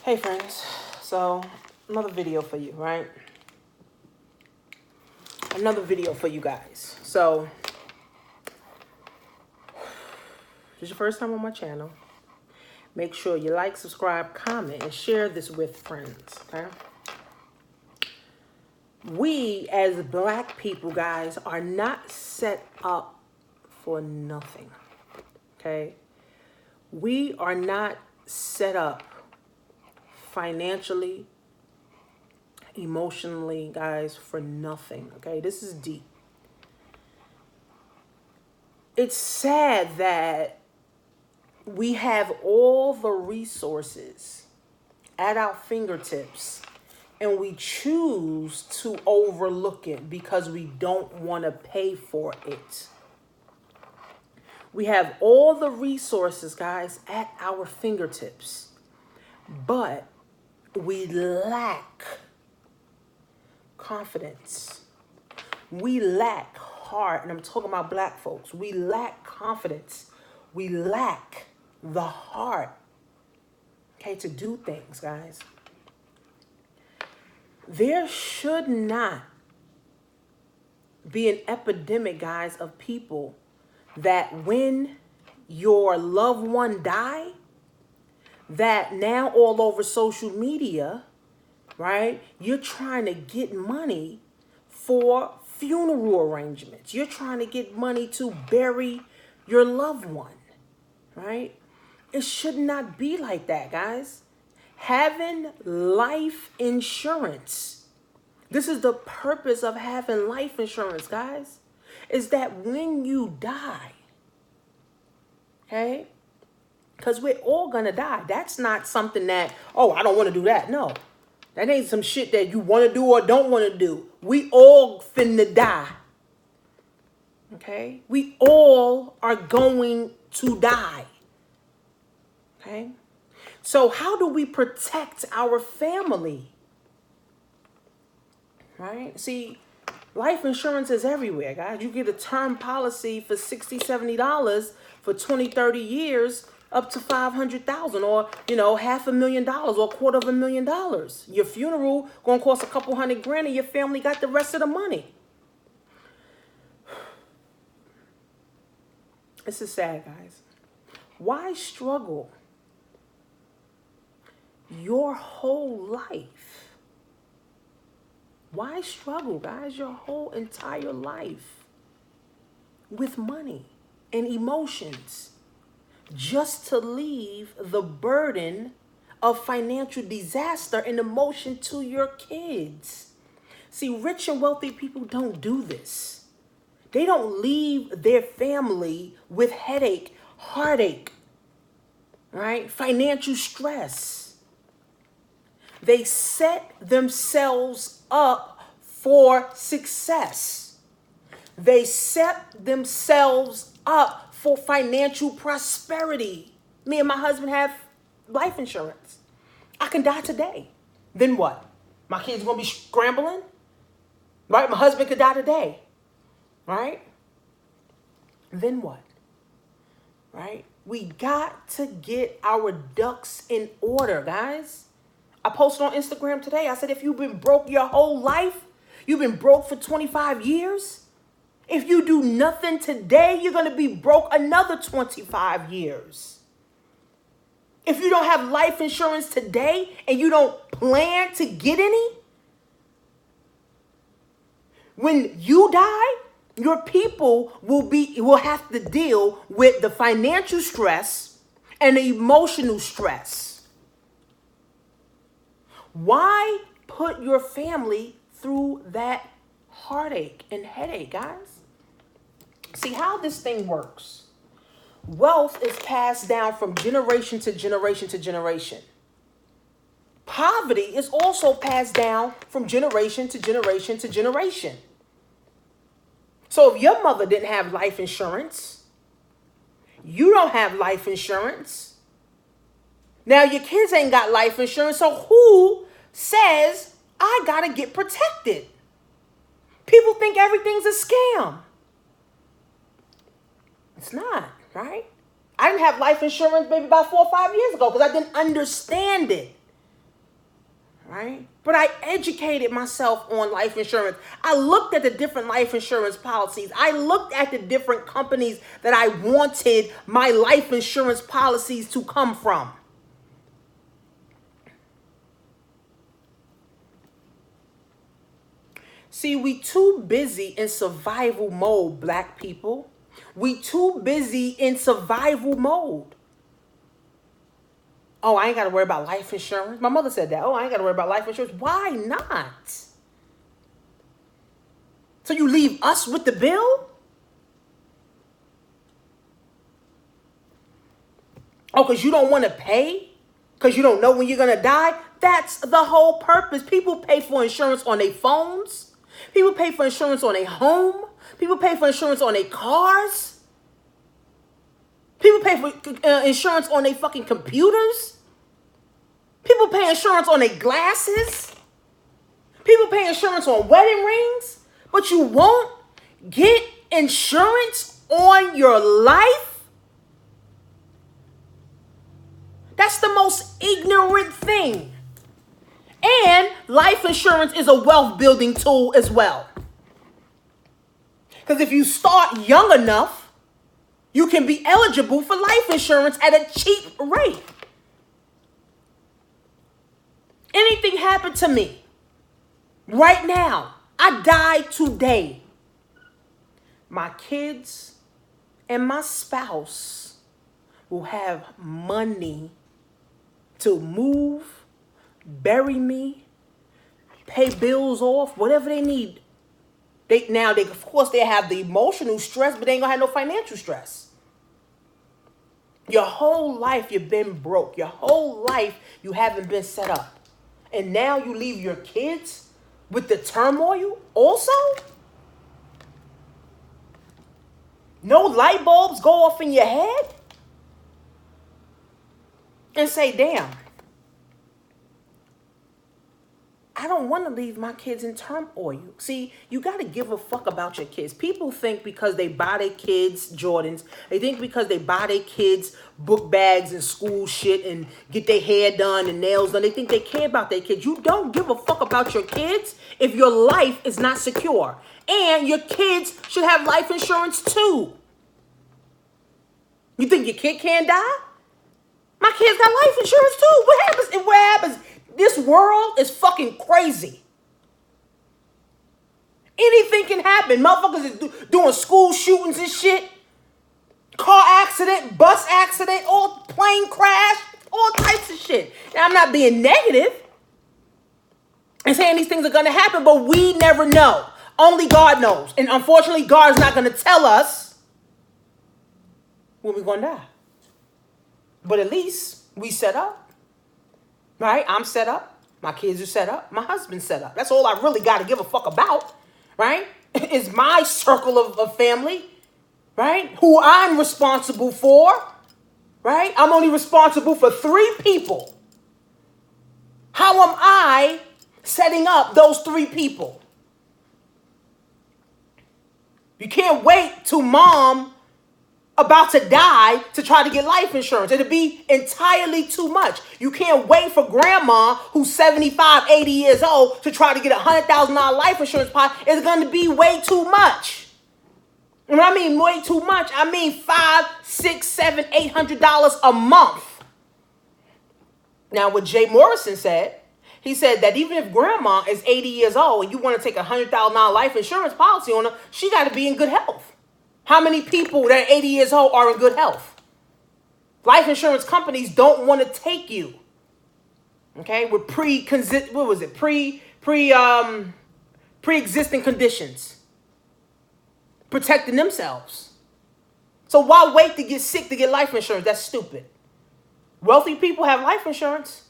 Hey friends, so another video for you, right? Another video for you guys. So, if it's your first time on my channel, make sure you like, subscribe, comment, and share this with friends, okay? We as black people, guys, are not set up for nothing, okay? We are not set up financially, emotionally, guys, for nothing, okay? This is deep. It's sad that we have all the resources at our fingertips and we choose to overlook it because we don't want to pay for it. We have all the resources, guys, at our fingertips, but we lack confidence. We lack heart, and I'm talking about black folks. We lack confidence. We lack the heart, okay, to do things, guys. There should not be an epidemic, guys, of people that when your loved one die, that now all over social media, right, you're trying to get money for funeral arrangements. You're trying to get money to bury your loved one, right? It should not be like that, guys. Having life insurance. This is the purpose of having life insurance, guys. Is that when you die, okay? Because we're all going to die. That's not something that, oh, I don't want to do that. No. That ain't some shit that you want to do or don't want to do. We all finna die. Okay? We all are going to die. Okay? So how do we protect our family? Right? See, life insurance is everywhere, guys. You get a term policy for $60, $70 for 20, 30 years, up to $500,000 or, $500,000 or $250,000. Your funeral gonna cost a couple $100,000 and your family got the rest of the money. This is sad, guys. Why struggle your whole life? Why struggle, guys, your whole entire life with money and emotions just to leave the burden of financial disaster and emotion to your kids? See, rich and wealthy people don't do this. They don't leave their family with headache, heartache, right? Financial stress. They set themselves up for success. They set themselves up for financial prosperity. Me and my husband have life insurance. I can die today. Then what? My kids gonna be scrambling? Right? My husband could die today. Right? Then what? Right? We got to get our ducks in order, guys. I posted on Instagram today. I said, if you've been broke your whole life, you've been broke for 25 years. If you do nothing today, you're going to be broke another 25 years. If you don't have life insurance today and you don't plan to get any, when you die, your people will have to deal with the financial stress and the emotional stress. Why put your family through that heartache and headache, guys? See how this thing works. Wealth is passed down from generation to generation to generation. Poverty is also passed down from generation to generation to generation. So if your mother didn't have life insurance, you don't have life insurance. Now your kids ain't got life insurance, so who says I gotta get protected? People think everything's a scam. It's not, right? I didn't have life insurance maybe about 4 or 5 years ago because I didn't understand it. right? But I educated myself on life insurance. I looked at the different life insurance policies. I looked at the different companies that I wanted my life insurance policies to come from. See, we too busy in survival mode, black people. We too busy in survival mode. Oh, I ain't got to worry about life insurance. My mother said that. Oh, I ain't got to worry about life insurance. Why not? So you leave us with the bill? Oh, because you don't want to pay? Because you don't know when you're going to die? That's the whole purpose. People pay for insurance on their phones. People pay for insurance on their home. People pay for insurance on their cars. People pay for insurance on their fucking computers. People pay insurance on their glasses. People pay insurance on wedding rings. But you won't get insurance on your life? That's the most ignorant thing. And life insurance is a wealth building tool as well. Because if you start young enough, you can be eligible for life insurance at a cheap rate. Anything happened to me right now, I die today, my kids and my spouse will have money to move, bury me, pay bills off, whatever they need. They of course they have the emotional stress, but they ain't gonna have no financial stress. Your whole life you've been broke. Your whole life you haven't been set up. And now you leave your kids with the turmoil also? No light bulbs go off in your head? And say, damn, I don't want to leave my kids in turmoil. See, you got to give a fuck about your kids. People think because they buy their kids Jordans, they think because they buy their kids book bags and school shit and get their hair done and nails done, they think they care about their kids. You don't give a fuck about your kids if your life is not secure. And your kids should have life insurance too. You think your kid can't die? My kids got life insurance too. What happens? This world is fucking crazy. Anything can happen. Motherfuckers is doing school shootings and shit. Car accident, bus accident, all plane crash, all types of shit. Now, I'm not being negative and saying these things are going to happen, but we never know. Only God knows. And unfortunately, God's not going to tell us when we're going to die. But at least we set up. Right? I'm set up. My kids are set up. My husband's set up. That's all I really got to give a fuck about. Right? Is my circle of family. Right? Who I'm responsible for. Right? I'm only responsible for 3 people. How am I setting up those 3 people? You can't wait till mom about to die to try to get life insurance. It'll be entirely too much. You can't wait for grandma who's 75, 80 years old to try to get a $100,000 life insurance policy. It's going to be way too much. And when I mean way too much, I mean $500, $600, $700, $800 a month. Now, what Jay Morrison said, he said that even if grandma is 80 years old and you want to take a $100,000 life insurance policy on her, she got to be in good health. How many people that are 80 years old are in good health? Life insurance companies don't want to take you. Okay, with pre-existing conditions, protecting themselves. So why wait to get sick to get life insurance? That's stupid. Wealthy people have life insurance.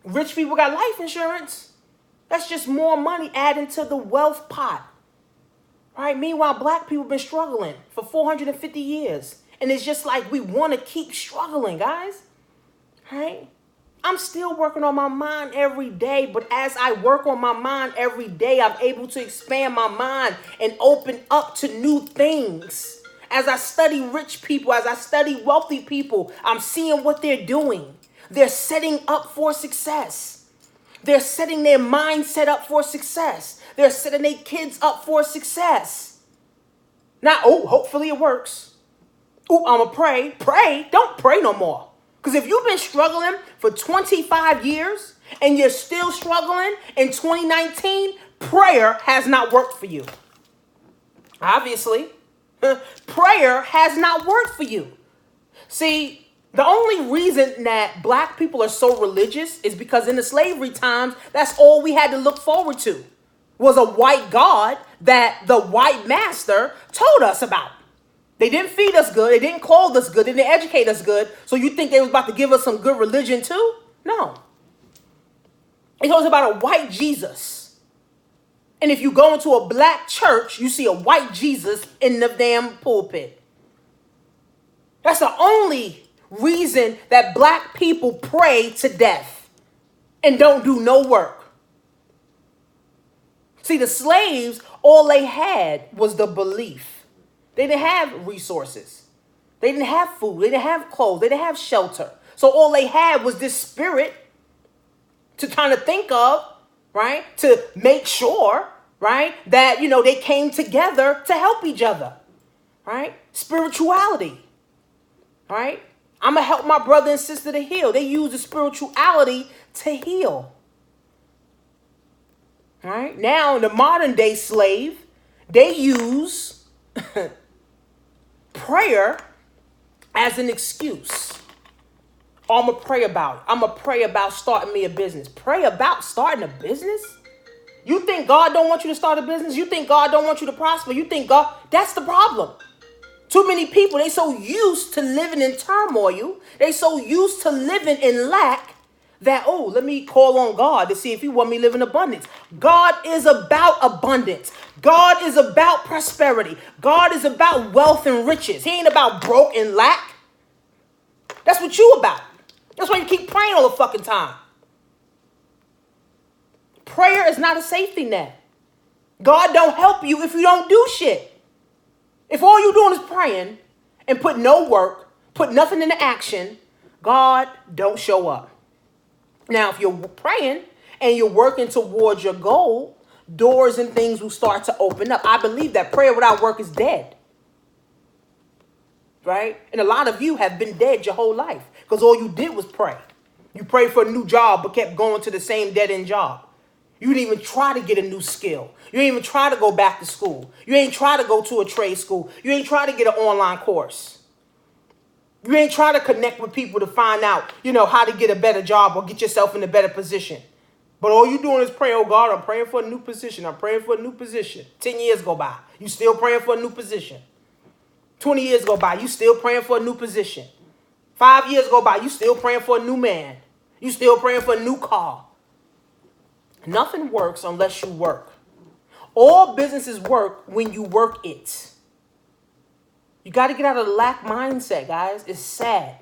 Rich people got life insurance. That's just more money adding to the wealth pot. Right? Meanwhile, black people have been struggling for 450 years. And it's just like we want to keep struggling, guys. Right? I'm still working on my mind every day. But as I work on my mind every day, I'm able to expand my mind and open up to new things. As I study rich people, as I study wealthy people, I'm seeing what they're doing. They're setting up for success. They're setting their mindset up for success. They're setting their kids up for success. Now, hopefully it works. I'ma pray. Pray. Don't pray no more. Because if you've been struggling for 25 years and you're still struggling in 2019, prayer has not worked for you. Obviously, prayer has not worked for you. See, the only reason that black people are so religious is because in the slavery times, that's all we had to look forward to was a white God that the white master told us about. They didn't feed us good. They didn't clothe us good. They didn't educate us good. So you think they was about to give us some good religion too? No. It was about a white Jesus. And if you go into a black church, you see a white Jesus in the damn pulpit. That's the only reason that black people pray to death and don't do no work. See, the slaves, all they had was the belief. They didn't have resources. They didn't have food. They didn't have clothes. They didn't have shelter. So all they had was this spirit to kind of think of, right? To make sure, right? That, they came together to help each other, right? Spirituality, right? I'm going to help my brother and sister to heal. They use the spirituality to heal. All right. Now, the modern day slave, they use prayer as an excuse. I'm going to pray about it. I'm going to pray about starting me a business. Pray about starting a business? You think God don't want you to start a business? You think God don't want you to prosper? You think God, that's the problem. Too many people, they so used to living in turmoil. They so used to living in lack that, let me call on God to see if he want me to live in abundance. God is about abundance. God is about prosperity. God is about wealth and riches. He ain't about broke and lack. That's what you about. That's why you keep praying all the fucking time. Prayer is not a safety net. God don't help you if you don't do shit. If all you're doing is praying and put no work, put nothing into action, God don't show up. Now, if you're praying and you're working towards your goal, doors and things will start to open up. I believe that prayer without work is dead. Right? And a lot of you have been dead your whole life because all you did was pray. You prayed for a new job but kept going to the same dead-end job. You didn't even try to get a new skill. You didn't even try to go back to school. You ain't try to go to a trade school. You ain't try to get an online course. You ain't try to connect with people to find out, how to get a better job or get yourself in a better position. But all you doing is pray, oh God, I'm praying for a new position. I'm praying for a new position. 10 years go by. You still praying for a new position. 20 years go by. You still praying for a new position. 5 years go by. You still praying for a new man. You still praying for a new car. Nothing works unless you work. All businesses work when you work it. You got to get out of the lack mindset, guys. It's sad.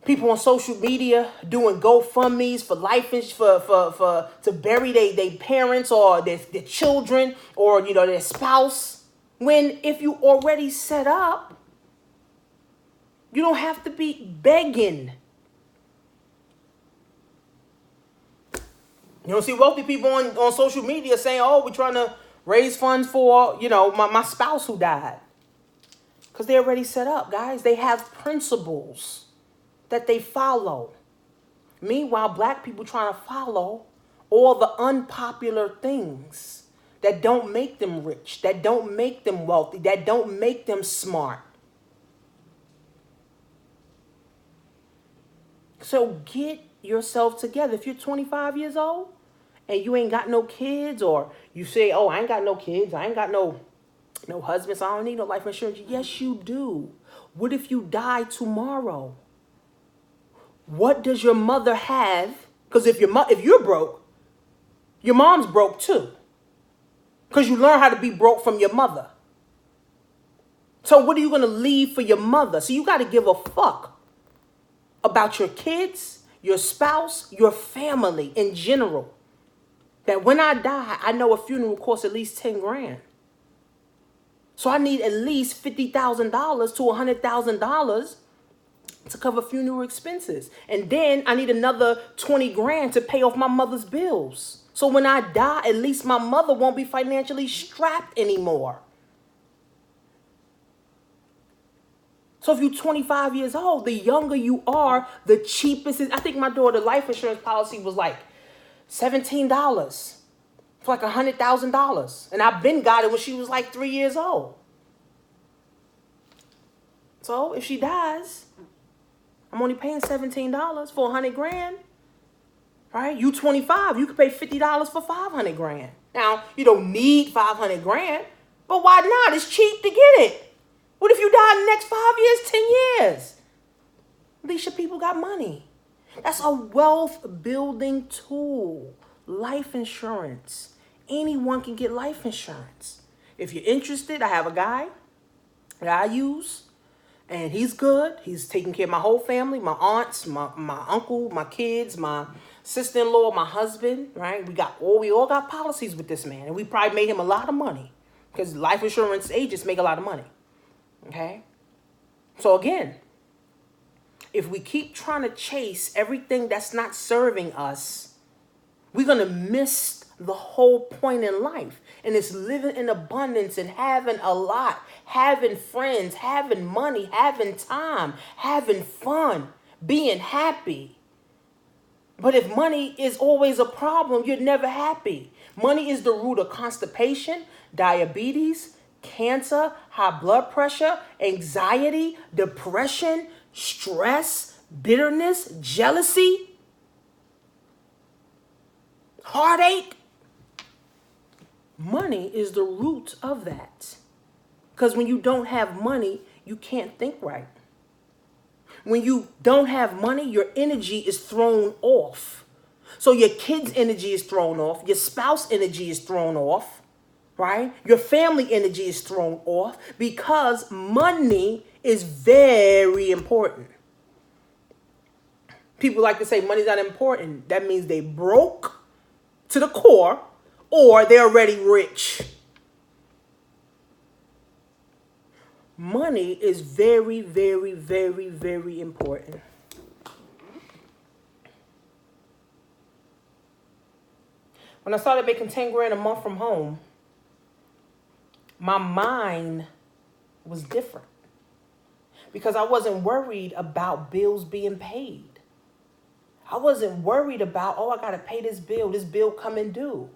People on social media doing GoFundMe's for life for to bury their parents or their children or their spouse. When if you already set up, you don't have to be begging. You don't see wealthy people on social media saying, we're trying to raise funds for, my spouse who died. Because they're already set up, guys. They have principles that they follow. Meanwhile, black people trying to follow all the unpopular things that don't make them rich, that don't make them wealthy, that don't make them smart. So get yourself together. If you're 25 years old and you ain't got no kids, or you say, I ain't got no kids, I ain't got no husband, so I don't need no life insurance. Yes, you do. What if you die tomorrow? What does your mother have? Because if you're broke, your mom's broke too. Because you learn how to be broke from your mother. So what are you going to leave for your mother? So you got to give a fuck about your kids, your spouse, your family in general. That when I die, I know a funeral costs at least 10 grand. So I need at least $50,000 to $100,000 to cover funeral expenses. And then I need another 20 grand to pay off my mother's bills. So when I die, at least my mother won't be financially strapped anymore. So if you're 25 years old, the younger you are, the cheapest is. I think my daughter's life insurance policy was like $17 for like $100,000. And I've been got it when she was like 3 years old. So if she dies, I'm only paying $17 for 100 grand. Right? You 25, you could pay $50 for 500 grand. Now, you don't need 500 grand, but why not? It's cheap to get it. What if you die in the next 5 years, 10 years? At least your people got money. That's a wealth building tool. Life insurance. Anyone can get life insurance. If you're interested, I have a guy that I use, and he's good. He's taking care of my whole family, my aunts, my uncle, my kids, my sister-in-law, my husband, right? We all got policies with this man, and we probably made him a lot of money because life insurance agents make a lot of money. Okay? So again, if we keep trying to chase everything that's not serving us, we're going to miss the whole point in life. And it's living in abundance and having a lot, having friends, having money, having time, having fun, being happy. But if money is always a problem, you're never happy. Money is the root of constipation, diabetes, cancer, high blood pressure, anxiety, depression, stress, bitterness, jealousy, heartache. Money is the root of that. Because when you don't have money, you can't think right. When you don't have money, your energy is thrown off. So your kids' energy is thrown off. Your spouse energy is thrown off, right? Your family energy is thrown off because money is very important. People like to say money's not important. That means they broke to the core or they're already rich. Money is very, very, very, very important. When I started making 10 grand a month from home, my mind was different because I wasn't worried about bills being paid. I wasn't worried about, oh, I got to pay this bill coming due.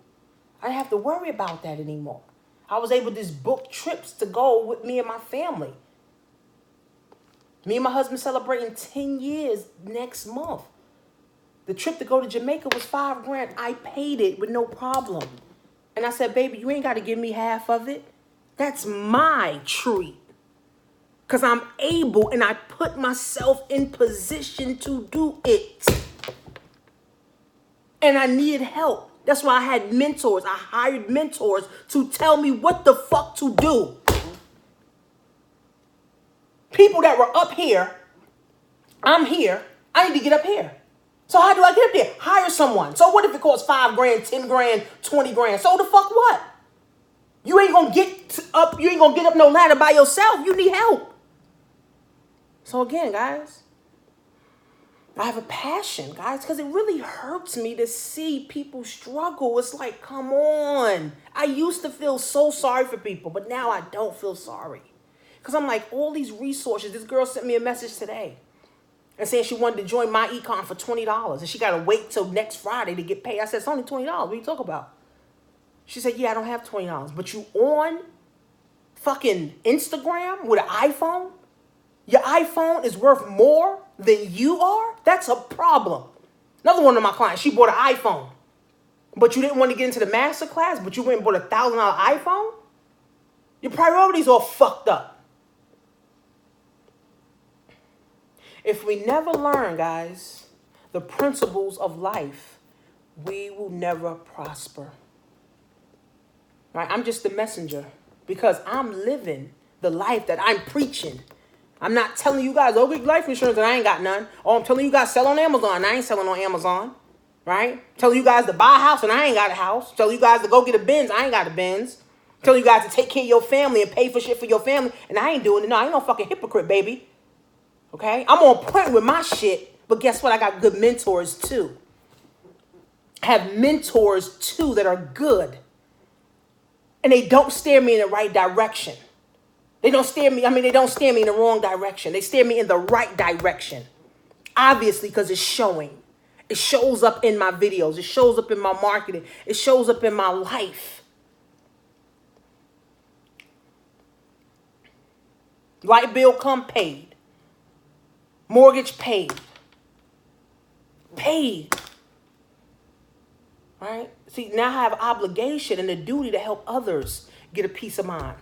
I didn't have to worry about that anymore. I was able to just book trips to go with me and my family. Me and my husband celebrating 10 years next month. The trip to go to Jamaica was $5 grand. I paid it with no problem. And I said, baby, you ain't got to give me half of it. That's my treat. Because I'm able and I put myself in position to do it. And I needed help. That's why I had mentors. I hired mentors to tell me what the fuck to do. People that were up here, I'm here, I need to get up here. So how do I get up there? Hire someone. So what if it costs 5 grand, 10 grand, 20 grand? So the fuck what? You ain't gonna get up no ladder by yourself. You need help. So again, guys, I have a passion, guys, because it really hurts me to see people struggle. It's like, come on. I used to feel so sorry for people, but now I don't feel sorry. Because I'm like, all these resources. This girl sent me a message today and saying she wanted to join my econ for $20. And she got to wait till next Friday to get paid. I said, it's only $20. What are you talking about? She said, yeah, I don't have $20. But you on fucking Instagram with an iPhone? Your iPhone is worth more than you are? That's a problem. Another one of my clients, she bought an iPhone. But you didn't want to get into the master class, but you went and bought a $1,000 iPhone? Your priorities all fucked up. If we never learn, guys, the principles of life, we will never prosper. Right? I'm just the messenger because I'm living the life that I'm preaching. I'm not telling you guys, oh, get life insurance and I ain't got none. Or I'm telling you guys sell on Amazon and I ain't selling on Amazon. Right? Telling you guys to buy a house and I ain't got a house. Telling you guys to go get a Benz, I ain't got a Benz. Telling you guys to take care of your family and pay for shit for your family and I ain't doing it. No, I ain't no fucking hypocrite, baby. Okay? I'm on point with my shit, but guess what? I got good mentors too. I have mentors too that are good. And they don't steer me in the right direction. They don't steer me in the wrong direction. They steer me in the right direction. Obviously, because it's showing. It shows up in my videos. It shows up in my marketing. It shows up in my life. Light bill come paid. Mortgage paid. Paid. Right? See, now I have obligation and a duty to help others get a peace of mind.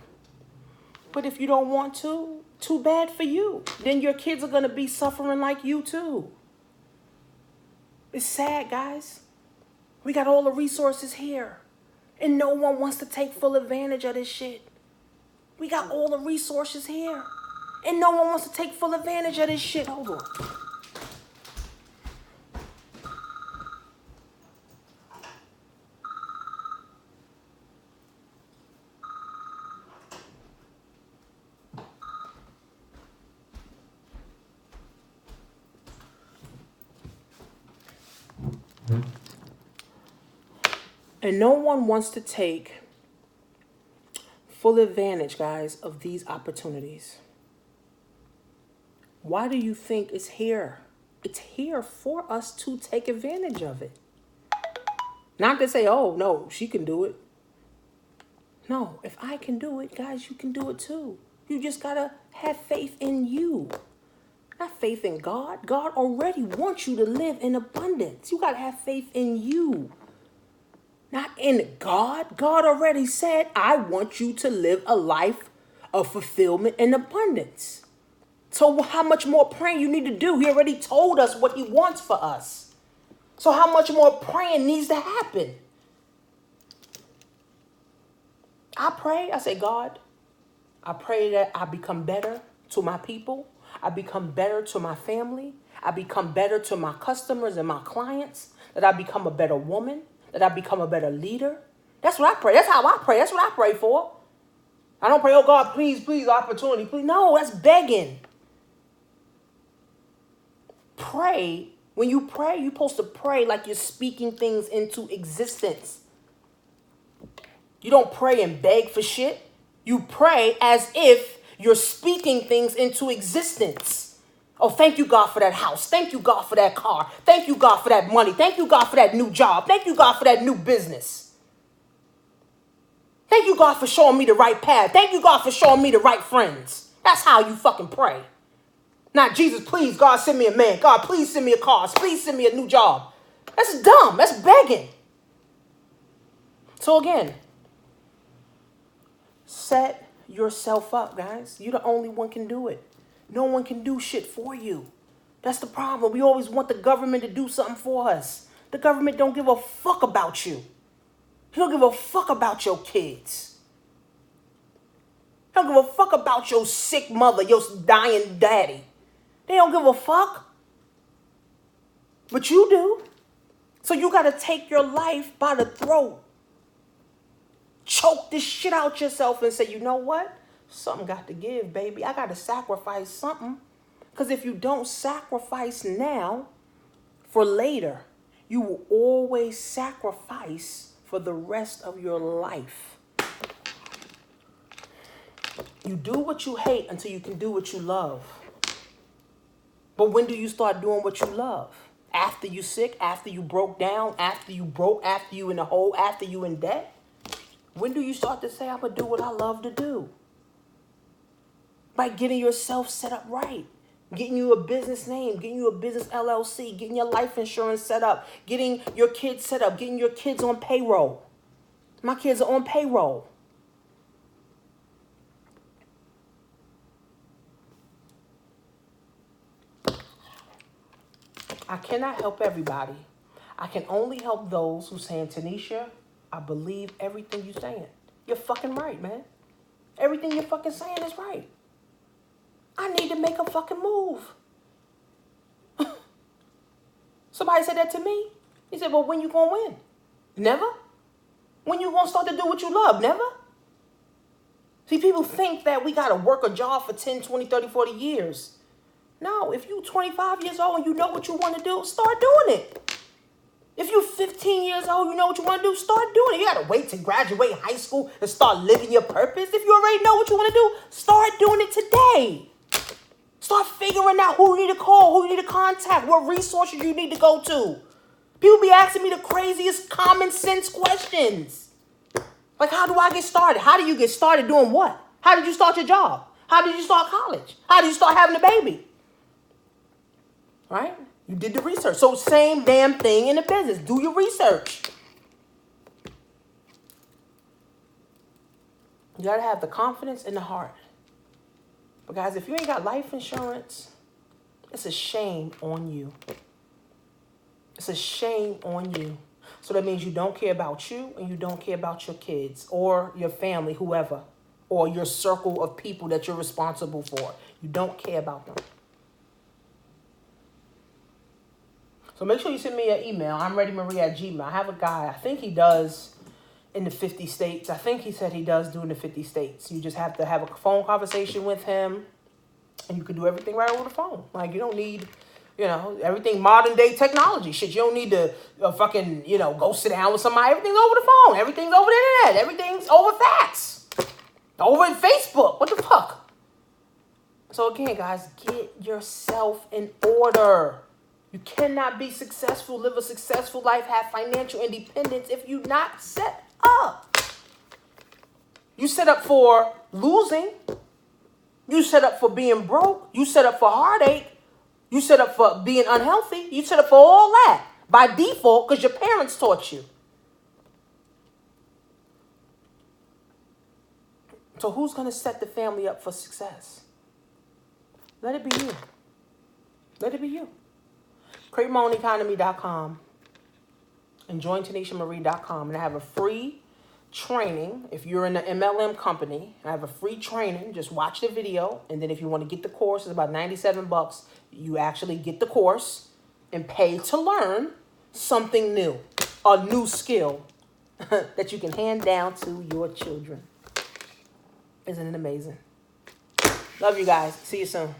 But if you don't want to, too bad for you. Then your kids are going to be suffering like you too. It's sad, guys. We got all the resources here. And no one wants to take full advantage of this shit. We got all the resources here. And no one wants to take full advantage of this shit. Hold on. And no one wants to take full advantage, guys, of these opportunities. Why do you think it's here? It's here for us to take advantage of it. Not to say, oh, no, she can do it. No, if I can do it, guys, you can do it too. You just got to have faith in you. Not faith in God. God already wants you to live in abundance. You got to have faith in you. Not in God. God already said, I want you to live a life of fulfillment and abundance. So how much more praying you need to do? He already told us what he wants for us. So how much more praying needs to happen? I pray. I say, God, I pray that I become better to my people. I become better to my family. I become better to my customers and my clients. That I become a better woman. That I become a better leader. That's what I pray. That's how I pray. That's what I pray for. I don't pray, oh God, please, opportunity, please. No, that's begging. Pray. When you pray, you're supposed to pray like you're speaking things into existence. You don't pray and beg for shit. You pray as if you're speaking things into existence. Oh, thank you, God, for that house. Thank you, God, for that car. Thank you, God, for that money. Thank you, God, for that new job. Thank you, God, for that new business. Thank you, God, for showing me the right path. Thank you, God, for showing me the right friends. That's how you fucking pray. Not, Jesus, please, God, send me a man. God, please send me a car. Please send me a new job. That's dumb. That's begging. So again, set yourself up, guys. You're the only one can do it. No one can do shit for you. That's the problem. We always want the government to do something for us. The government don't give a fuck about you. He don't give a fuck about your kids. He don't give a fuck about your sick mother, your dying daddy. They don't give a fuck. But you do. So you got to take your life by the throat. Choke this shit out yourself and say, you know what? Something got to give, baby. I got to sacrifice something. Because if you don't sacrifice now for later, you will always sacrifice for the rest of your life. You do what you hate until you can do what you love. But when do you start doing what you love? After you sick, after you broke down, after you broke, after you in the hole, after you in debt? When do you start to say, I'm going to do what I love to do? By getting yourself set up right. Getting you a business name, getting you a business LLC, getting your life insurance set up, getting your kids set up, getting your kids on payroll. My kids are on payroll. I cannot help everybody. I can only help those who saying, Tanisha, I believe everything you're saying. You're fucking right, man. Everything you're fucking saying is right. I need to make a fucking move. Somebody said that to me. He said, well, when you gonna win? Never? When you gonna start to do what you love? Never? See, people think that we gotta work a job for 10, 20, 30, 40 years. No, if you're 25 years old and you know what you want to do, start doing it. If you're 15 years old, you know what you want to do, start doing it. You got to wait to graduate high school and start living your purpose. If you already know what you want to do, start doing it today. Start figuring out who you need to call, who you need to contact, what resources you need to go to. People be asking me the craziest common sense questions. Like, how do I get started? How do you get started doing what? How did you start your job? How did you start college? How did you start having a baby? Right? You did the research. So same damn thing in the business. Do your research. You got to have the confidence in the heart. But guys, if you ain't got life insurance, it's a shame on you. It's a shame on you. So that means you don't care about you and you don't care about your kids or your family, whoever, or your circle of people that you're responsible for. You don't care about them. So make sure you send me an email. I'm ReadyMarie@gmail. I have a guy, I think he does in the 50 states. I think he said he does do in the 50 states. You just have to have a phone conversation with him and you can do everything right over the phone. Like, you don't need, everything modern day technology. Shit, you don't need to fucking, go sit down with somebody. Everything's over the phone. Everything's over the internet. Everything's over fax. Over Facebook. What the fuck? So again, guys, get yourself in order. You cannot be successful, live a successful life, have financial independence if you're not set up. You set up for losing. You set up for being broke. You set up for heartache. You set up for being unhealthy. You set up for all that by default because your parents taught you. So who's going to set the family up for success? Let it be you. Let it be you. CreateMyOwnEconomy.com and joinTanishaMarie.com. And I have a free training. If you're in the MLM company, I have a free training. Just watch the video. And then if you want to get the course, it's about $97. You actually get the course and pay to learn something new, a new skill that you can hand down to your children. Isn't it amazing? Love you guys. See you soon.